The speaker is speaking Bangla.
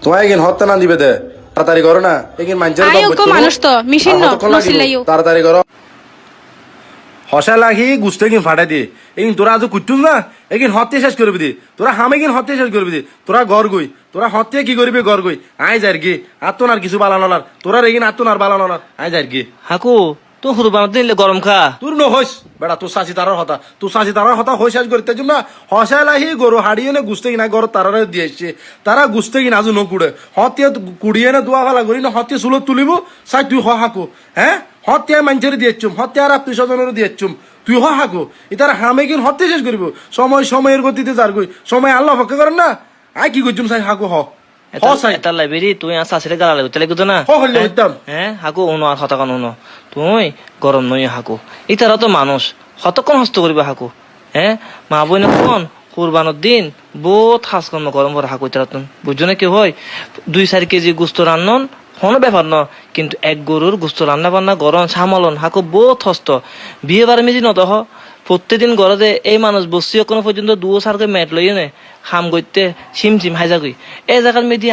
তোমায় এগিন হত্যা না দিবে দে তাড়াতাড়ি করো না এগিন মানুষের আয়ো কো মানুষ তো মিশিন নসিলাইও তাড়াতাড়ি করো হসা লাগি গুস্তে কিন ফাটাই দিয়ে এগিন তোরা আজ কুটুম না এগিন হত্যা শেষ করবি দি তোরা হামে কিন হত্যা শেষ করবি দি তোরা গড় গই তোরা হত্যা কি করবি গড় গই আয় যার কি আত্মনার কিছু বালানোর তোরা এগিন আত্মনার বালানোর আয় যার কি হাকু তো হুরবান দিলে গরম খা তোর ন হইস বেড়া তোর সাচি তারার হতা তোর সাচি তারার হতা হই শেষ করতে না হসাই লাহি গরু হাড়িয়ে নে গুস্তে কিনা গরু তারারে দিয়েছে তারা গুস্তে কিনা আজু নকুড়ে হতিয়া কুড়িয়ে না দোয়া ফালা করি না হতিয়া চুলত তুলিব চাই তুই হ হাকু হ্যাঁ হত্যায় মানুষের দিয়েছুম হত্যার আত্মীয় স্বজনের দিয়েছুম তুই হ হাকু ইতার হামে কিন হত্যা শেষ করিব সময়ের গতিতে যার গই সময় আল্লাহ পক্ষে করেন না আই কি করছুম চাই হাকু হ এটা লাইব্রেরি তুই আর শাশুড়ি গালা লাগতে লাগতো না হলে হইতাম হ্যাঁ হাকু উনো আর হতাকান উনো তুই গরম নই হাকু ইতারা তো মানুষ হতক্ষণ হস্ত করিবা হাকু হ্যাঁ মা বইনে কোন কুরবানোর দিন বহুত হাস কর্ম গরম করে হাকু ইতারা তুমি বুঝছো না কি হয় 2-4 কেজি গুস্ত রান্নন কোনো ব্যাপার ন কিন্তু এক গরুর গুস্ত রান্না বান্না গরম সামলন হাকু বহুত হস্ত বিয়ে বার মেজি নদহ প্রত্যেকদিন ঘরে এই মানুষ বসিও কোনো পর্যন্ত 2-4 কে মেট লইয়ে নে হাম গইতে সিম হাইজা গই এই জায়গার মেদি